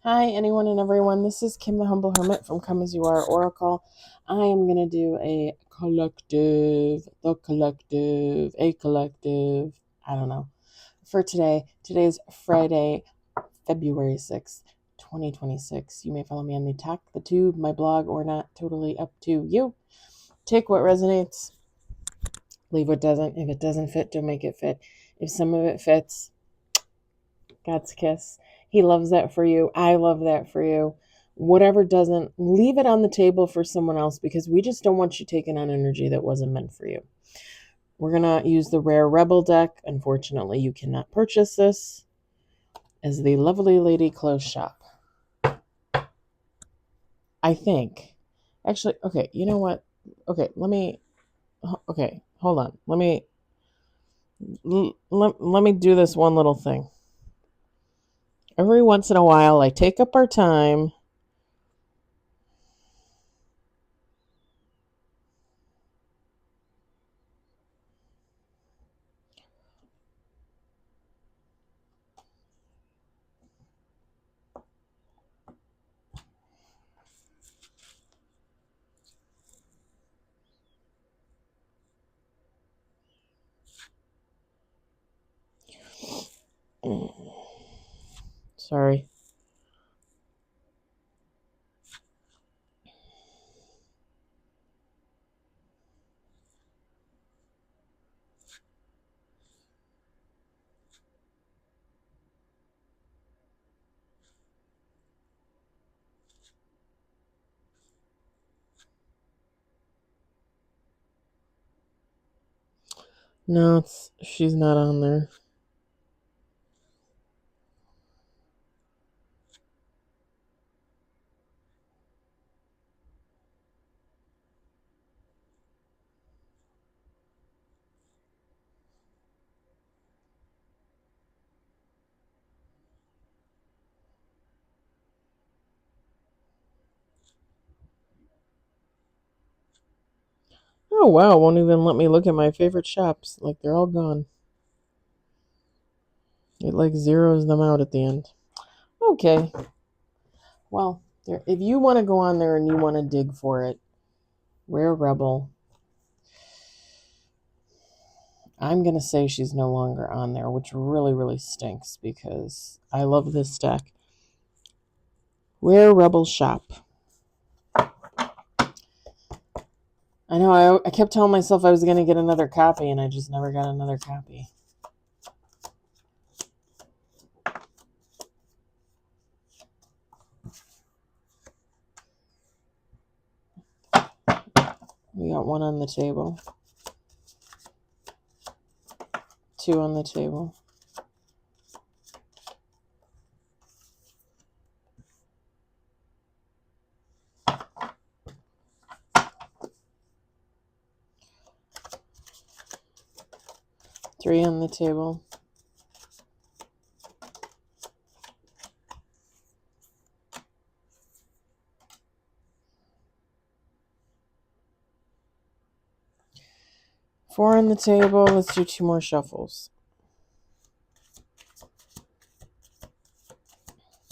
Hi, anyone and everyone. This is Kim the Humble Hermit from Come As You Are Oracle. I am going to do a collective, a collective, I don't know, for today. Today's Friday, February 6th, 2026. You may follow me on the Talk, the Tube, my blog, or not. Totally up to you. Take what resonates, leave what doesn't. If it doesn't fit, don't make it fit. If some of it fits, God's kiss. He loves that for you. I love that for you. Whatever doesn't, leave it on the table for someone else because we just don't want you taking on energy that wasn't meant for you. We're going to use the Rare Rebel deck. Unfortunately, you cannot purchase this as the Lovely Lady Clothes Shop. I think. Actually, okay, you know what? Okay, hold on. Let me do this one little thing. Every once in a while, I take up our time. Sorry. No, she's not on there. Oh wow, won't even let me look at my favorite shops. Like they're all gone. It like zeroes them out at the end. Okay. Well, if you want to go on there and you want to dig for it, Rare Rebel. I'm going to say she's no longer on there, which really, really stinks because I love this deck. Rare Rebel Shop. I know I kept telling myself I was going to get another copy and I just never got another copy. We got one on the table. Two on the table. Three on the table. Four on the table. Let's do two more shuffles.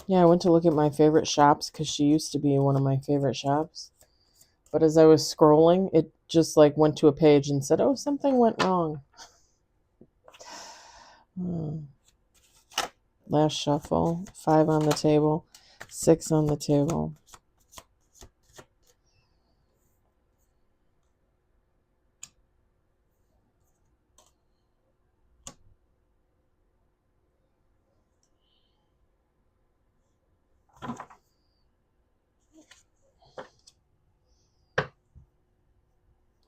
Yeah, I went to look at my favorite shops because she used to be one of my favorite shops. But as I was scrolling, it just like went to a page and said, oh, something went wrong. Last shuffle. Five on the table. Six on the table.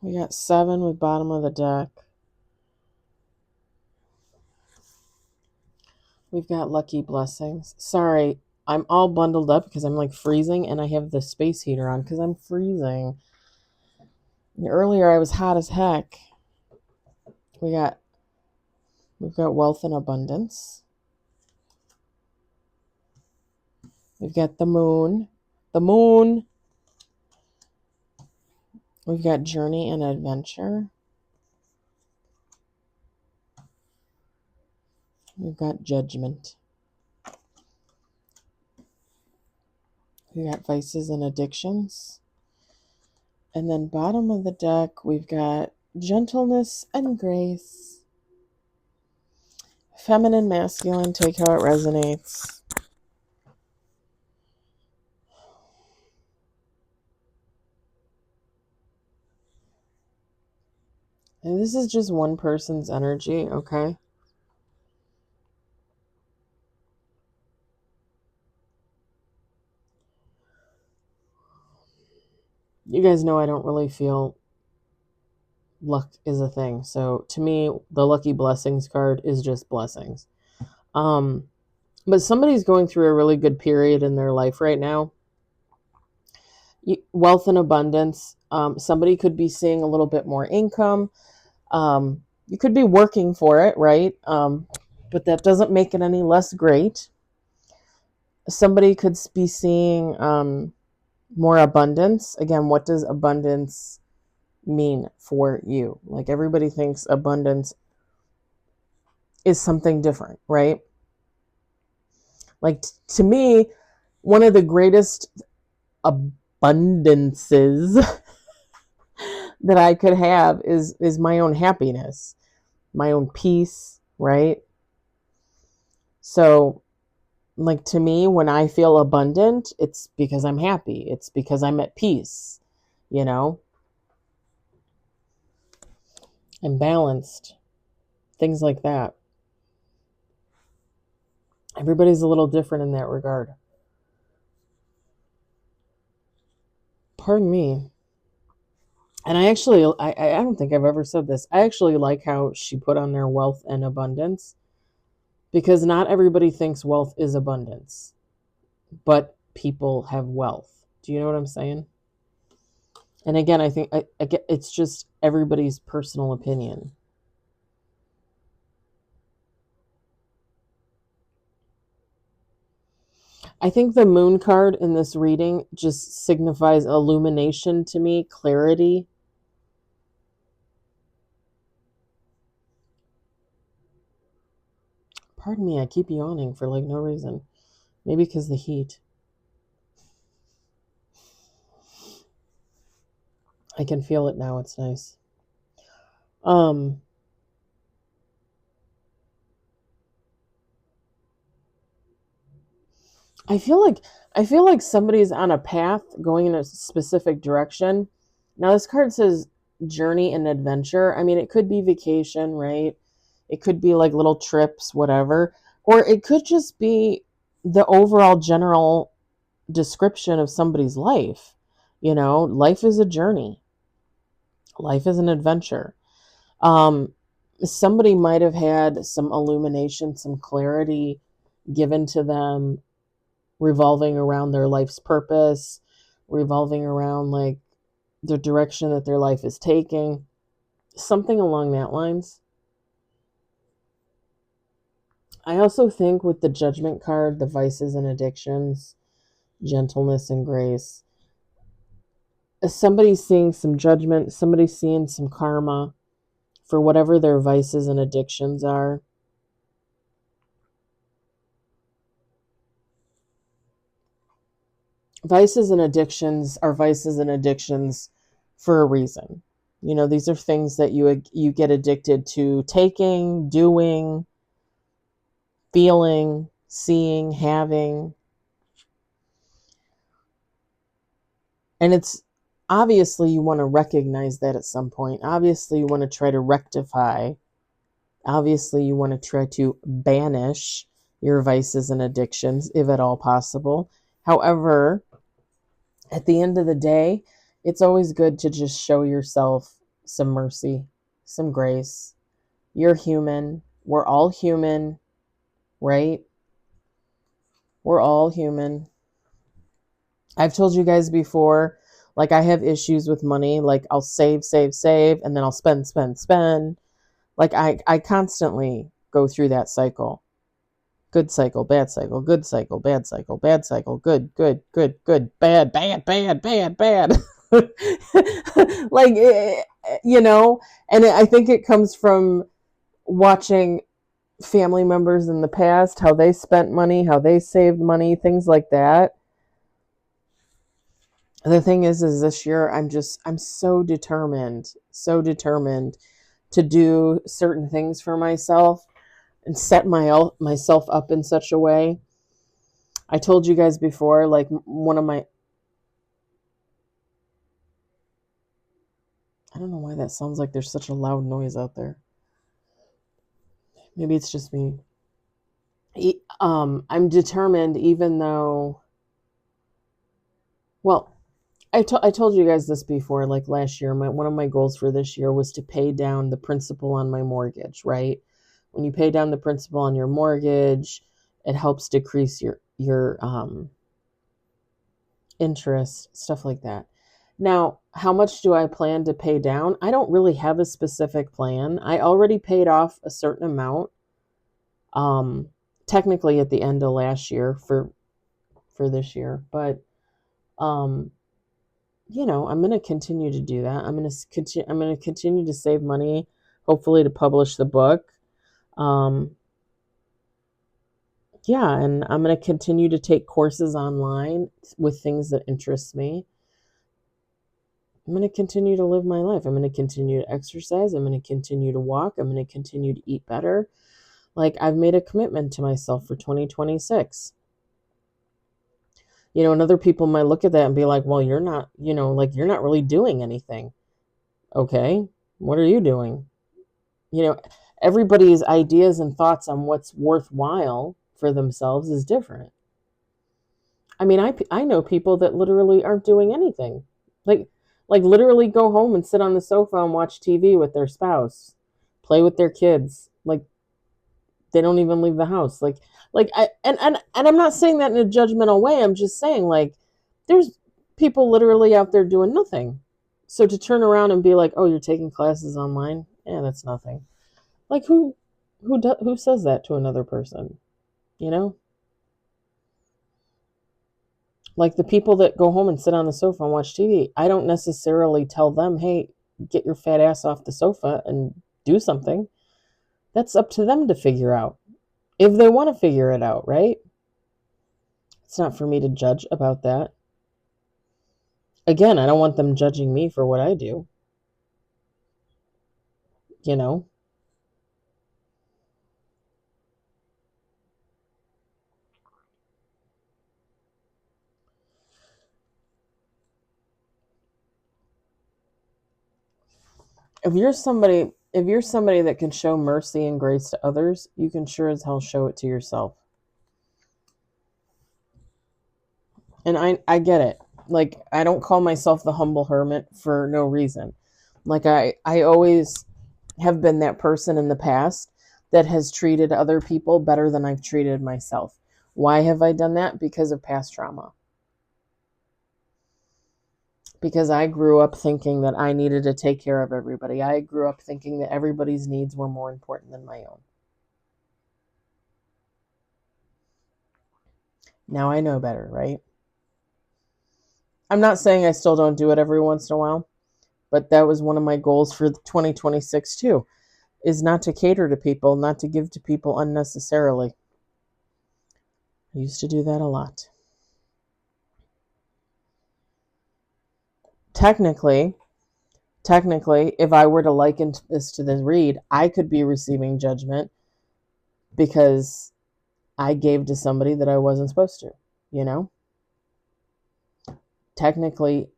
We got seven with bottom of the deck. We've got lucky blessings. Sorry, I'm all bundled up because I'm like freezing and I have the space heater on because I'm freezing. And earlier I was hot as heck. We've got wealth and abundance. We've got the moon. The moon. We've got journey and adventure. We've got judgment. We got vices and addictions. And then bottom of the deck, we've got gentleness and grace. Feminine, masculine, take how it resonates. And this is just one person's energy, okay? You guys know I don't really feel luck is a thing. So to me, the lucky blessings card is just blessings. But somebody's going through a really good period in their life right now. Wealth and abundance. Somebody could be seeing a little bit more income. You could be working for it, right? But that doesn't make it any less great. Somebody could be seeing more abundance. Again, what does abundance mean for you? Like, everybody thinks abundance is something different, right? Like, to me, one of the greatest abundances that I could have is my own happiness, my own peace, right? So, like, to me, when I feel abundant, it's because I'm happy. It's because I'm at peace, you know? I'm balanced. Things like that. Everybody's a little different in that regard. Pardon me. And I don't think I've ever said this. I actually like how she put on there wealth and abundance, because not everybody thinks wealth is abundance, but people have wealth. Do you know what I'm saying? And again, I think I get, it's just everybody's personal opinion. I think the moon card in this reading just signifies illumination to me, clarity. Pardon me, I keep yawning for like no reason. Maybe because the heat. I can feel it now. It's nice. I feel like somebody's on a path going in a specific direction. Now this card says journey and adventure. I mean, it could be vacation, right? It could be like little trips, whatever. Or it could just be the overall general description of somebody's life. You know, life is a journey. Life is an adventure. Somebody might have had some illumination, some clarity given to them, revolving around their life's purpose, revolving around like the direction that their life is taking, something along that lines. I also think with the judgment card, the vices and addictions, gentleness and grace, somebody's seeing some judgment, somebody's seeing some karma for whatever their vices and addictions are. Vices and addictions are vices and addictions for a reason. You know, these are things that you get addicted to taking, doing, feeling, seeing, having. And it's obviously you want to recognize that at some point. Obviously, you want to try to rectify. Obviously, you want to try to banish your vices and addictions, if at all possible. However, at the end of the day, it's always good to just show yourself some mercy, some grace. You're human. We're all human, right? We're all human. I've told you guys before, like, I have issues with money. Like, I'll save, and then I'll spend. Like, I constantly go through that cycle. Good cycle, bad cycle, good cycle, bad cycle, bad cycle, good, bad, bad. Like, you know, and I think it comes from watching family members in the past, how they spent money, how they saved money, things like that. The thing is this year I'm so determined to do certain things for myself and set myself up in such a way. I told you guys before, like one of my, I don't know why that sounds like there's such a loud noise out there. Maybe it's just me. I'm determined, even though, well, I told you guys this before, like last year, one of my goals for this year was to pay down the principal on my mortgage, right? When you pay down the principal on your mortgage, it helps decrease your interest, stuff like that. Now, how much do I plan to pay down? I don't really have a specific plan. I already paid off a certain amount, um, technically at the end of last year for this year, but um, I'm going to continue to do that. I'm going to continue to save money, hopefully to publish the book. Um, yeah, and I'm going to continue to take courses online with things that interest me. I'm going to continue to live my life. I'm going to continue to exercise. I'm going to continue to walk. I'm going to continue to eat better. Like, I've made a commitment to myself for 2026. And other people might look at that and be like, well, you're not, you're not really doing anything. Okay, what are you doing? Everybody's ideas and thoughts on what's worthwhile for themselves is different. I mean, I know people that literally aren't doing anything. Like literally go home and sit on the sofa and watch TV with their spouse, play with their kids. Like, they don't even leave the house. Like I and I'm not saying that in a judgmental way. I'm just saying, like, there's people literally out there doing nothing. So to turn around and be like, "Oh, you're taking classes online?" Yeah, that's nothing. Like, who says that to another person? You know? Like, the people that go home and sit on the sofa and watch TV, I don't necessarily tell them, "Hey, get your fat ass off the sofa and do something." That's up to them to figure out. If they want to figure it out, right? It's not for me to judge about that. Again, I don't want them judging me for what I do, you know? If you're somebody that can show mercy and grace to others, you can sure as hell show it to yourself. And I get it. Like, I don't call myself the humble hermit for no reason. Like, I always have been that person in the past that has treated other people better than I've treated myself. Why have I done that? Because of past trauma. Because I grew up thinking that I needed to take care of everybody. I grew up thinking that everybody's needs were more important than my own. Now I know better, right? I'm not saying I still don't do it every once in a while, but that was one of my goals for 2026 too, is not to cater to people, not to give to people unnecessarily. I used to do that a lot. Technically, if I were to liken this to the read, I could be receiving judgment because I gave to somebody that I wasn't supposed to, you know? Technically,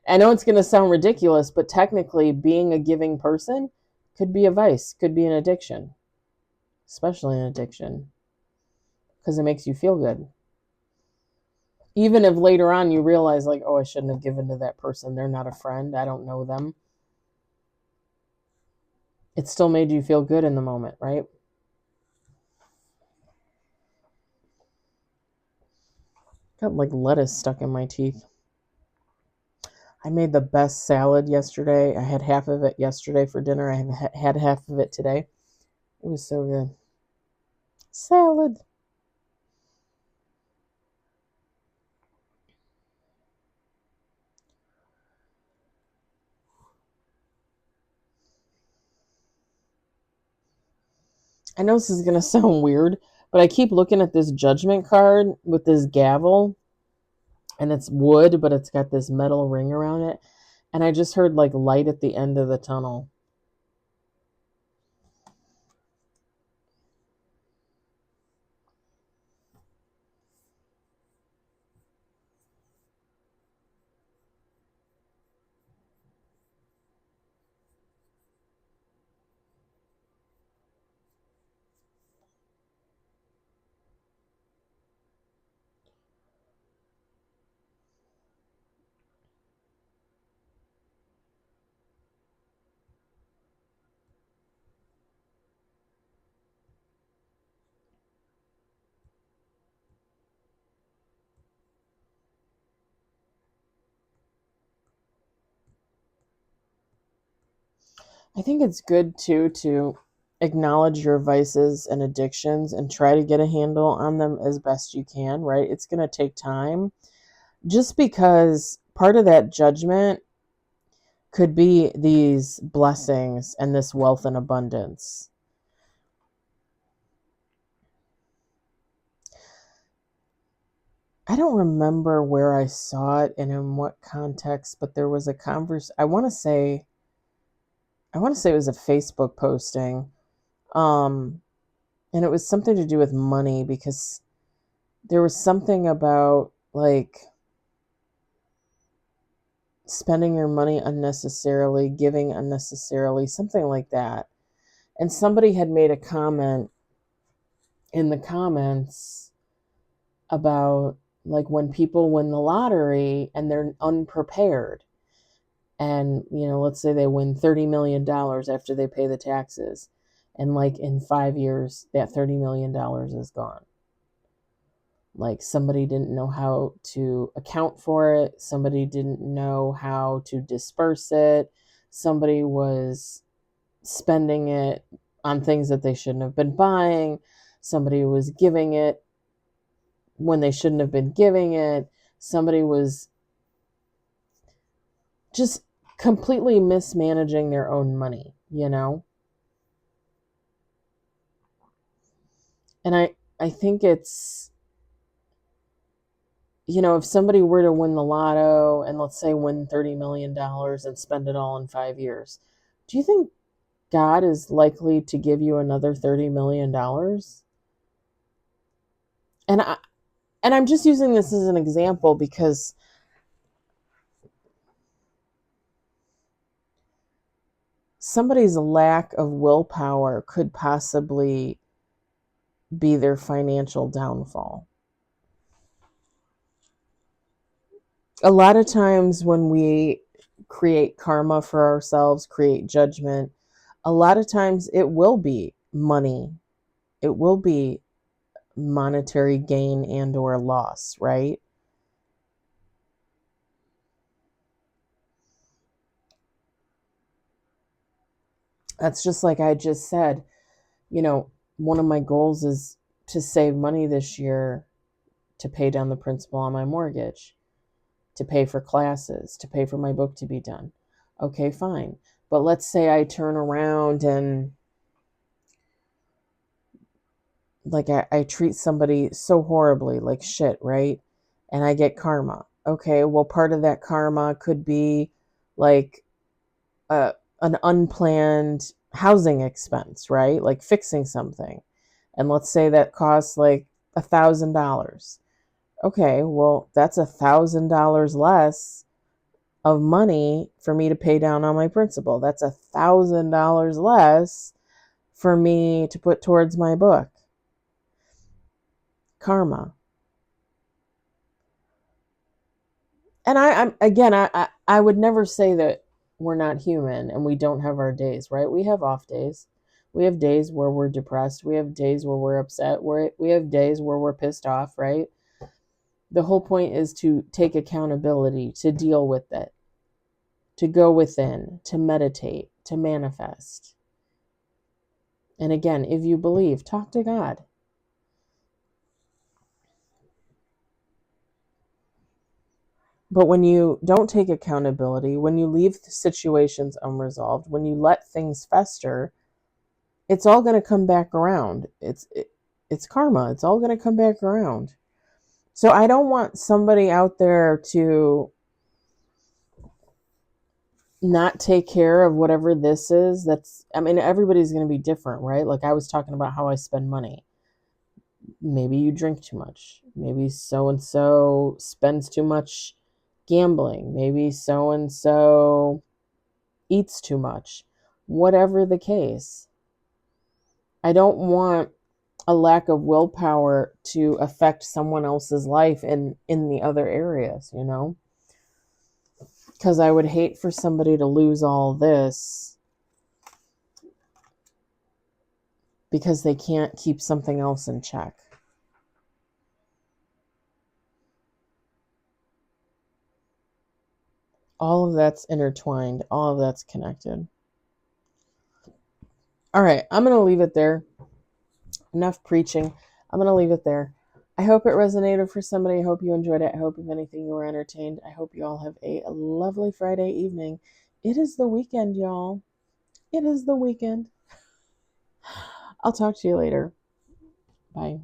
I know it's going to sound ridiculous, but technically, being a giving person could be a vice, could be an addiction, especially an addiction, because it makes you feel good. Even if later on you realize, like, oh, I shouldn't have given to that person. They're not a friend. I don't know them. It still made you feel good in the moment, right? Got like lettuce stuck in my teeth. I made the best salad yesterday. I had half of it yesterday for dinner. I had half of it today. It was so good. Salad. I know this is going to sound weird, but I keep looking at this judgment card with this gavel. and it's wood, but it's got this metal ring around it. And I just heard like light at the end of the tunnel. I think it's good too to acknowledge your vices and addictions and try to get a handle on them as best you can, right? It's going to take time just because part of that judgment could be these blessings and this wealth and abundance. I don't remember where I saw it and in what context, but there was a I want to say it was a Facebook posting. And it was something to do with money because there was something about like spending your money unnecessarily, giving unnecessarily, something like that. And somebody had made a comment in the comments about like when people win the lottery and they're unprepared, and let's say they win $30 million after they pay the taxes, and like in 5 years that $30 million is gone. Like somebody didn't know how to account for it, somebody didn't know how to disperse it, somebody was spending it on things that they shouldn't have been buying, somebody was giving it when they shouldn't have been giving it, somebody was just completely mismanaging their own money, And I think it's, if somebody were to win the lotto and let's say win $30 million and spend it all in 5 years, do you think God is likely to give you another $30 million? And I'm just using this as an example because somebody's lack of willpower could possibly be their financial downfall. A lot of times when we create karma for ourselves, create judgment, a lot of times it will be money. It will be monetary gain and or loss, right? That's just like I just said, one of my goals is to save money this year to pay down the principal on my mortgage, to pay for classes, to pay for my book to be done. Okay, fine. But let's say I turn around and like I treat somebody so horribly, like shit, right? And I get karma. Okay, well, part of that karma could be like an unplanned housing expense, right? Like fixing something. And let's say that costs like $1,000. Okay, well, that's $1,000 less of money for me to pay down on my principal. That's $1,000 less for me to put towards my book. Karma. And I would never say that we're not human and we don't have our days, right? We have off days. We have days where we're depressed. We have days where we're upset. We have days where we're pissed off, right? The whole point is to take accountability, to deal with it, to go within, to meditate, to manifest. And again, if you believe, talk to God. But when you don't take accountability, when you leave situations unresolved, when you let things fester, it's all going to come back around. It's karma. It's all going to come back around. So I don't want somebody out there to not take care of whatever this is. I mean, everybody's going to be different, right? Like I was talking about how I spend money. Maybe you drink too much. Maybe so and so spends too much gambling. Maybe so and so eats too much. Whatever the case, I don't want a lack of willpower to affect someone else's life in the other areas, you know? Because I would hate for somebody to lose all this because they can't keep something else in check. All of that's intertwined. All of that's connected. All right, I'm going to leave it there. Enough preaching. I'm going to leave it there. I hope it resonated for somebody. I hope you enjoyed it. I hope, if anything, you were entertained. I hope you all have a lovely Friday evening. It is the weekend, y'all. It is the weekend. I'll talk to you later. Bye.